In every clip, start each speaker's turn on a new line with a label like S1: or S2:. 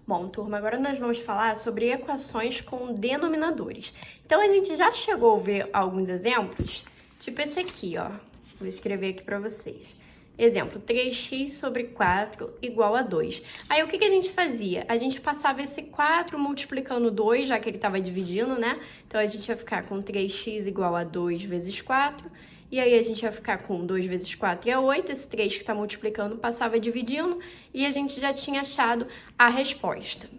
S1: Bom, turma, agora nós vamos falar sobre equações com denominadores. Então, a gente já chegou a ver alguns exemplos, tipo esse aqui, ó. Vou escrever aqui para vocês. Exemplo, 3x sobre 4 igual a 2. Aí, o que a gente fazia? A gente passava esse 4 multiplicando 2, já que ele estava dividindo, né? Então, a gente ia ficar com 3x igual a 2 vezes 4. E aí, a gente ia ficar com 2 vezes 4 é 8. Esse 3 que está multiplicando passava dividindo. E a gente já tinha achado a resposta.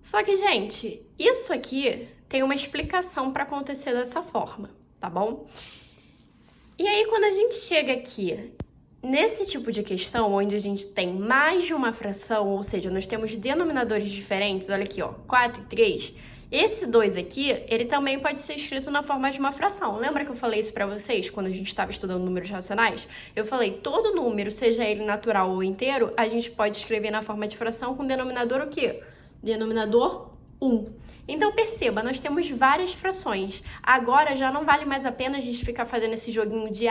S1: Só que, gente, isso aqui tem uma explicação para acontecer dessa forma, tá bom? E aí, quando a gente chega aqui nesse tipo de questão, onde a gente tem mais de uma fração, ou seja, nós temos denominadores diferentes, olha aqui, ó, 4 e 3, esse 2 aqui, ele também pode ser escrito na forma de uma fração. Lembra que eu falei isso para vocês quando a gente estava estudando números racionais? Eu falei, todo número, seja ele natural ou inteiro, a gente pode escrever na forma de fração com denominador o quê? Denominador 1. Então, perceba, nós temos várias frações. Agora, já não vale mais a pena a gente ficar fazendo esse joguinho de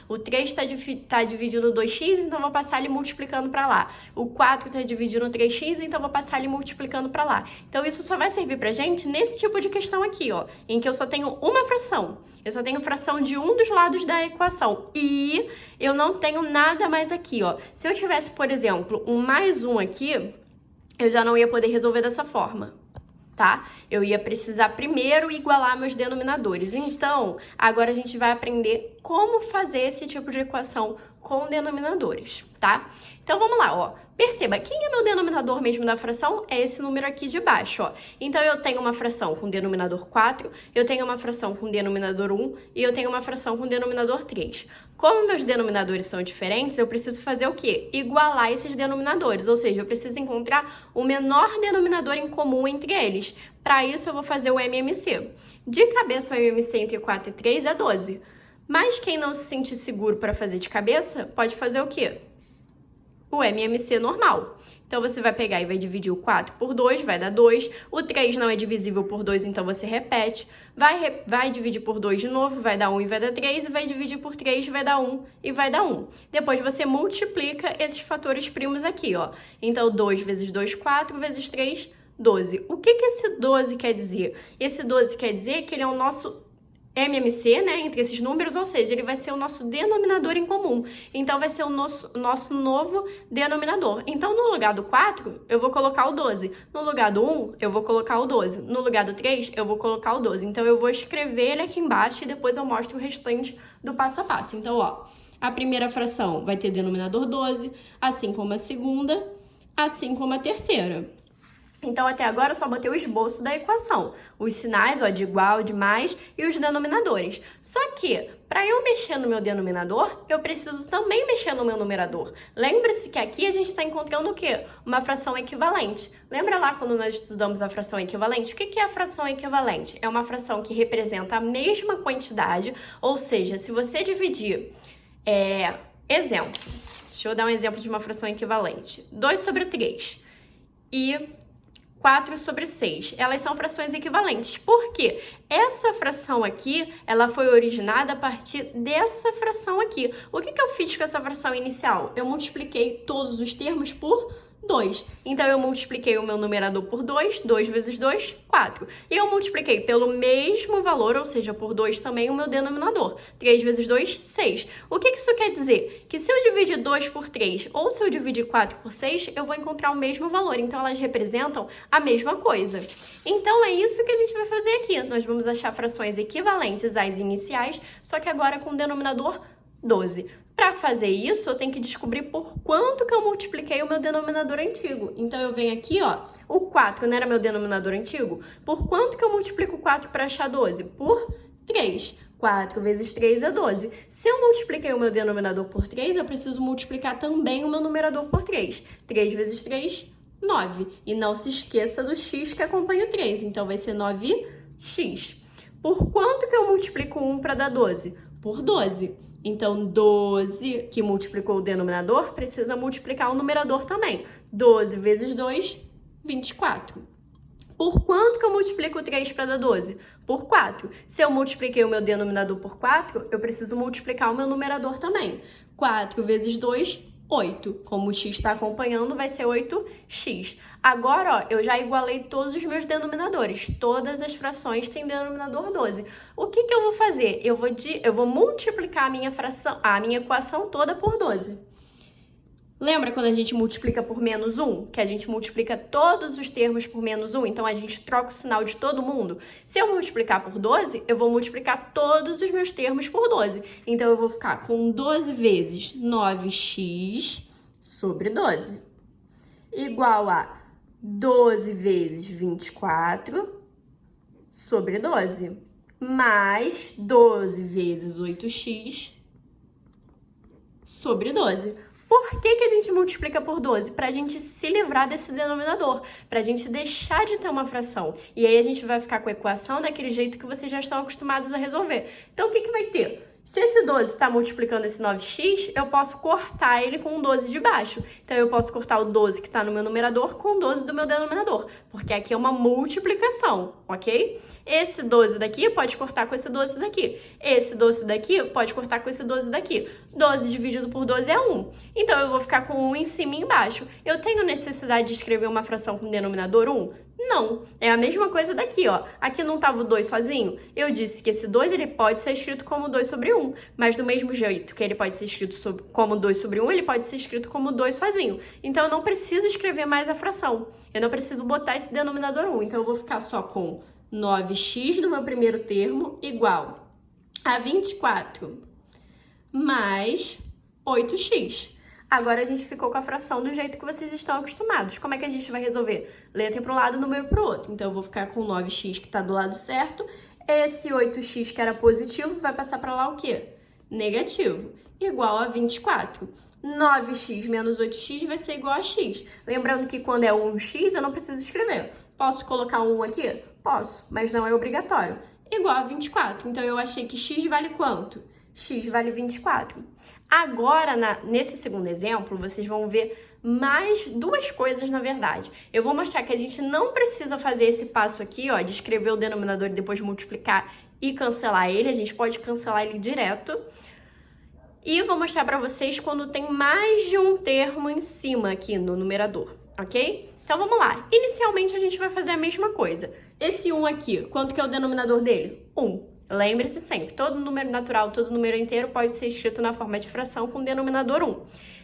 S1: o 3 está dividindo 2x, então vou passar ele multiplicando para lá. O 4 está dividindo 3x, então vou passar ele multiplicando para lá. Então, isso só vai servir para gente nesse tipo de questão aqui, ó, em que eu só tenho uma fração. Eu só tenho fração de um dos lados da equação e eu não tenho nada mais aqui, ó. Se eu tivesse, por exemplo, um mais 1 aqui, eu já não ia poder resolver dessa forma, tá? Eu ia precisar primeiro igualar meus denominadores. Então, agora a gente vai aprender como fazer esse tipo de equação com denominadores, tá? Então, vamos lá, ó. Perceba, quem é meu denominador mesmo da fração? É esse número aqui de baixo, ó. Então, eu tenho uma fração com denominador 4, eu tenho uma fração com denominador 1 e eu tenho uma fração com denominador 3. Como meus denominadores são diferentes, eu preciso fazer o quê? Igualar esses denominadores, ou seja, eu preciso encontrar o menor denominador em comum entre eles. Para isso, eu vou fazer o MMC. De cabeça, o MMC entre 4 e 3 é 12. Mas quem não se sentir seguro para fazer de cabeça, pode fazer o quê? O MMC normal. Então, você vai pegar e vai dividir o 4 por 2, vai dar 2. O 3 não é divisível por 2, então você repete. Vai dividir por 2 de novo, vai dar 1 e vai dar 3. E vai dividir por 3, vai dar 1 e vai dar 1. Depois, você multiplica esses fatores primos aqui, ó. Então, 2 vezes 2, 4, vezes 3, 12. O que esse 12 quer dizer? Esse 12 quer dizer que ele é o nosso MMC, né, entre esses números, ou seja, ele vai ser o nosso denominador em comum. Então, vai ser o nosso novo denominador. Então, no lugar do 4, eu vou colocar o 12. No lugar do 1, eu vou colocar o 12. No lugar do 3, eu vou colocar o 12. Então, eu vou escrever ele aqui embaixo e depois eu mostro o restante do passo a passo. Então, ó, a primeira fração vai ter denominador 12, assim como a segunda, assim como a terceira. Então, até agora, eu só botei o esboço da equação. Os sinais, ó, de igual, de mais e os denominadores. Só que, para eu mexer no meu denominador, eu preciso também mexer no meu numerador. Lembre-se que aqui a gente está encontrando o quê? Uma fração equivalente. Lembra lá quando nós estudamos a fração equivalente? O que é a fração equivalente? É uma fração que representa a mesma quantidade, ou seja, se você dividir... Exemplo. Deixa eu dar um exemplo de uma fração equivalente. 2 sobre 3 e 4 sobre 6. Elas são frações equivalentes. Por quê? Essa fração aqui, ela foi originada a partir dessa fração aqui. O que eu fiz com essa fração inicial? Eu multipliquei todos os termos por 2. Então, eu multipliquei o meu numerador por 2. 2 vezes 2, 4. E eu multipliquei pelo mesmo valor, ou seja, por 2 também o meu denominador. 3 vezes 2, 6. O que isso quer dizer? Que se eu dividir 2 por 3 ou se eu dividir 4 por 6, eu vou encontrar o mesmo valor. Então, elas representam a mesma coisa. Então, é isso que a gente vai fazer aqui. Nós vamos achar frações equivalentes às iniciais, só que agora com o denominador 12. Para fazer isso, eu tenho que descobrir por quanto que eu multipliquei o meu denominador antigo. Então, eu venho aqui, ó, o 4 não era meu denominador antigo? Por quanto que eu multiplico 4 para achar 12? Por 3. 4 vezes 3 é 12. Se eu multipliquei o meu denominador por 3, eu preciso multiplicar também o meu numerador por 3. 3 vezes 3, 9. E não se esqueça do x que acompanha o 3. Então, vai ser 9x. Por quanto que eu multiplico 1 para dar 12? Por 12. Então, 12, que multiplicou o denominador, precisa multiplicar o numerador também. 12 vezes 2, 24. Por quanto que eu multiplico 3 para dar 12? Por 4. Se eu multipliquei o meu denominador por 4, eu preciso multiplicar o meu numerador também. 4 vezes 2, 8. Como o x está acompanhando, vai ser 8x. Agora, ó, eu já igualei todos os meus denominadores. Todas as frações têm denominador 12. O que eu vou fazer? Eu vou multiplicar a minha equação toda por 12. Lembra quando a gente multiplica por menos 1? Que a gente multiplica todos os termos por menos 1? Então, a gente troca o sinal de todo mundo? Se eu multiplicar por 12, eu vou multiplicar todos os meus termos por 12. Então, eu vou ficar com 12 vezes 9x sobre 12. Igual a 12 vezes 24 sobre 12. Mais 12 vezes 8x sobre 12. Por que a gente multiplica por 12? Para a gente se livrar desse denominador, para a gente deixar de ter uma fração. E aí a gente vai ficar com a equação daquele jeito que vocês já estão acostumados a resolver. Então, o que vai ter? Se esse 12 está multiplicando esse 9x, eu posso cortar ele com o 12 de baixo. Então, eu posso cortar o 12 que está no meu numerador com o 12 do meu denominador, porque aqui é uma multiplicação, ok? Esse 12 daqui pode cortar com esse 12 daqui. Esse 12 daqui pode cortar com esse 12 daqui. 12 dividido por 12 é 1. Então, eu vou ficar com 1 em cima e embaixo. Eu tenho necessidade de escrever uma fração com denominador 1? Não, é a mesma coisa daqui, ó. Aqui não estava o 2 sozinho? Eu disse que esse 2 ele pode ser escrito como 2 sobre 1, mas do mesmo jeito que ele pode ser escrito como 2 sobre 1, ele pode ser escrito como 2 sozinho. Então, eu não preciso escrever mais a fração. Eu não preciso botar esse denominador 1. Então, eu vou ficar só com 9x no meu primeiro termo igual a 24 mais 8x. Agora a gente ficou com a fração do jeito que vocês estão acostumados. Como é que a gente vai resolver? Letra para um lado, número para o outro. Então, eu vou ficar com 9x que está do lado certo. Esse 8x que era positivo vai passar para lá o quê? Negativo. Igual a 24. 9x menos 8x vai ser igual a x. Lembrando que quando é 1x, eu não preciso escrever. Posso colocar 1 aqui? Posso, mas não é obrigatório. Igual a 24. Então, eu achei que x vale quanto? X vale 24. Agora, nesse segundo exemplo, vocês vão ver mais duas coisas, na verdade. Eu vou mostrar que a gente não precisa fazer esse passo aqui, ó, de escrever o denominador e depois multiplicar e cancelar ele. A gente pode cancelar ele direto. E vou mostrar para vocês quando tem mais de um termo em cima aqui no numerador, ok? Então, vamos lá. Inicialmente, a gente vai fazer a mesma coisa. Esse 1 aqui, quanto que é o denominador dele? 1. Lembre-se sempre, todo número natural, todo número inteiro pode ser escrito na forma de fração com denominador 1.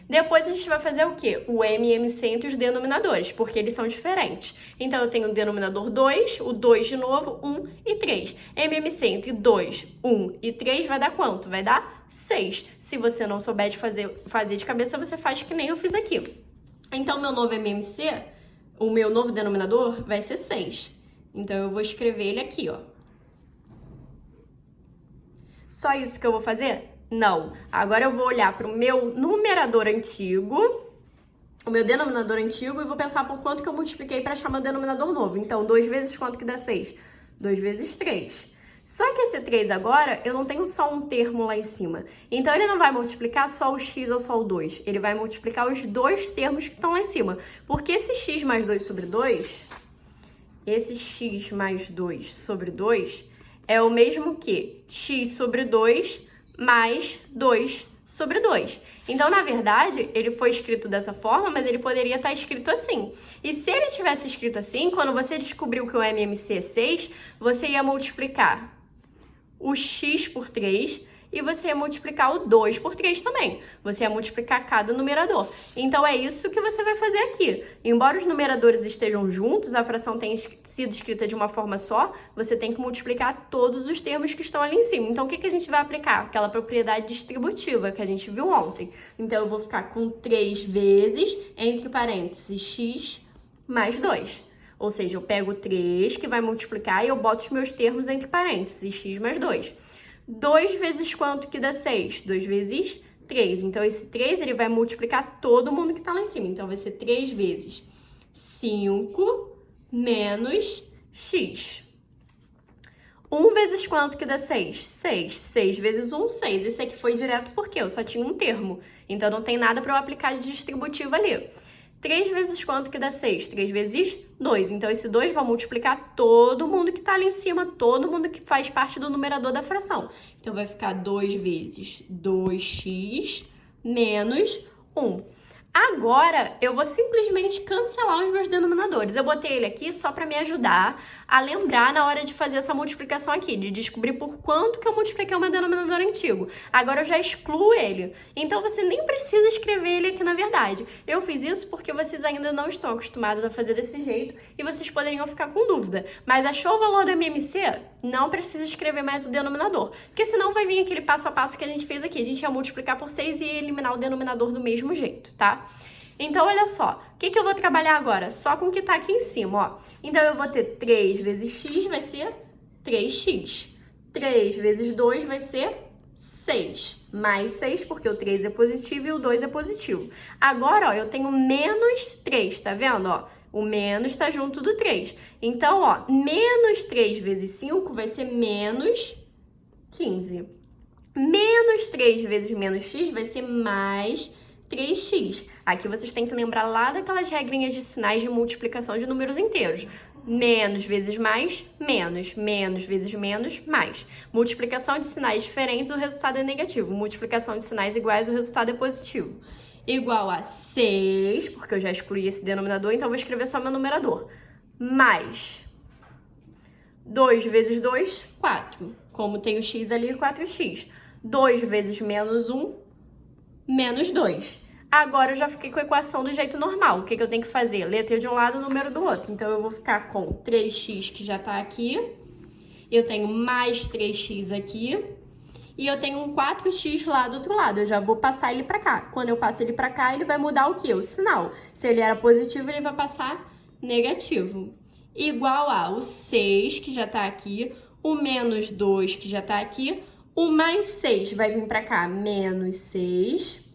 S1: Depois a gente vai fazer o quê? O MMC entre os denominadores, porque eles são diferentes. Então, eu tenho o denominador 2, o 2 de novo, 1 e 3. MMC entre 2, 1 e 3 vai dar quanto? Vai dar 6. Se você não souber de fazer de cabeça, você faz que nem eu fiz aqui. Então, meu novo MMC, o meu novo denominador vai ser 6. Então, eu vou escrever ele aqui, ó. Só isso que eu vou fazer? Não. Agora eu vou olhar para o meu numerador antigo, o meu denominador antigo, e vou pensar por quanto que eu multipliquei para achar meu denominador novo. Então, 2 vezes quanto que dá 6? 2 vezes 3. Só que esse 3 agora, eu não tenho só um termo lá em cima. Então, ele não vai multiplicar só o x ou só o 2. Ele vai multiplicar os dois termos que estão lá em cima. Porque esse x mais 2 sobre 2, esse x mais 2 sobre 2... é o mesmo que x sobre 2 mais 2 sobre 2. Então, na verdade, ele foi escrito dessa forma, mas ele poderia estar escrito assim. E se ele tivesse escrito assim, quando você descobriu que o MMC é 6, você ia multiplicar o x por 3 e você ia multiplicar o 2 por 3 também. Você ia multiplicar cada numerador. Então, é isso que você vai fazer aqui. Embora os numeradores estejam juntos, a fração tenha sido escrita de uma forma só, você tem que multiplicar todos os termos que estão ali em cima. Então, o que a gente vai aplicar? Aquela propriedade distributiva que a gente viu ontem. Então, eu vou ficar com 3 vezes, entre parênteses, x mais 2. Ou seja, eu pego 3, que vai multiplicar, e eu boto os meus termos entre parênteses, x mais 2. 2 vezes quanto que dá 6? 2 vezes 3. Então, esse 3 ele vai multiplicar todo mundo que está lá em cima. Então, vai ser 3 vezes 5 menos x. 1 vezes quanto que dá 6? 6. 6 vezes 1, 6. Esse aqui foi direto porque eu só tinha um termo. Então, não tem nada para eu aplicar de distributivo ali. 3 vezes quanto que dá 6? 3 vezes 2. Então, esse 2 vai multiplicar todo mundo que está ali em cima, todo mundo que faz parte do numerador da fração. Então, vai ficar 2 vezes 2x menos 1. Agora, eu vou simplesmente cancelar os meus denominadores. Eu botei ele aqui só para me ajudar a lembrar na hora de fazer essa multiplicação aqui, de descobrir por quanto que eu multipliquei o meu denominador antigo. Agora eu já excluo ele. Então, você nem precisa escrever ele aqui na verdade. Eu fiz isso porque vocês ainda não estão acostumados a fazer desse jeito e vocês poderiam ficar com dúvida. Mas achou o valor do MMC? Não precisa escrever mais o denominador, porque senão vai vir aquele passo a passo que a gente fez aqui. A gente ia multiplicar por 6 e ia eliminar o denominador do mesmo jeito, tá? Então, olha só, o que eu vou trabalhar agora? Só com o que está aqui em cima, ó. Então, eu vou ter 3 vezes x vai ser 3x. 3 vezes 2 vai ser 6. Mais 6, porque o 3 é positivo e o 2 é positivo. Agora, ó, eu tenho menos 3, tá vendo, ó? O menos está junto do 3. Então, ó, menos 3 vezes 5 vai ser menos 15. Menos 3 vezes menos x vai ser mais 3x. Aqui vocês têm que lembrar lá daquelas regrinhas de sinais de multiplicação de números inteiros. Menos vezes mais, menos. Menos vezes menos, mais. Multiplicação de sinais diferentes, o resultado é negativo. Multiplicação de sinais iguais, o resultado é positivo. Igual a 6, porque eu já excluí esse denominador, então eu vou escrever só meu numerador. Mais 2 vezes 2, 4. Como tem o x ali, 4x. 2 vezes menos 1, menos 2. Agora eu já fiquei com a equação do jeito normal. O que eu tenho que fazer? Letra de um lado, número do outro. Então, eu vou ficar com 3x, que já tá aqui. Eu tenho mais 3x aqui. E eu tenho um 4x lá do outro lado. Eu já vou passar ele pra cá. Quando eu passo ele pra cá, ele vai mudar o quê? O sinal. Se ele era positivo, ele vai passar negativo. Igual a o 6, que já tá aqui. O menos 2, que já tá aqui. O mais 6 vai vir pra cá, menos 6.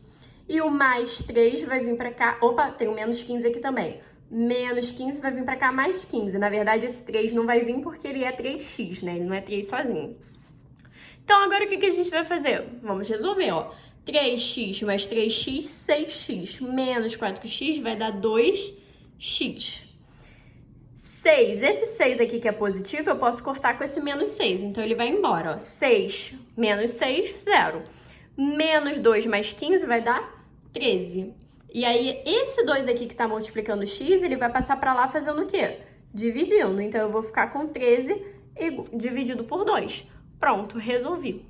S1: E o mais 3 vai vir pra cá... Opa, tem o menos 15 aqui também. Menos 15 vai vir pra cá, mais 15. Na verdade, esse 3 não vai vir porque ele é 3x, né? Ele não é 3 sozinho. Então, agora o que a gente vai fazer? Vamos resolver, ó. 3x mais 3x, 6x. Menos 4x vai dar 2x. 6. Esse 6 aqui que é positivo, eu posso cortar com esse menos 6. Então, ele vai embora, ó. 6 menos 6, 0. Menos 2 mais 15 vai dar 13. E aí, esse 2 aqui que está multiplicando x, ele vai passar para lá fazendo o quê? Dividindo. Então, eu vou ficar com 13 dividido por 2. Pronto, resolvi.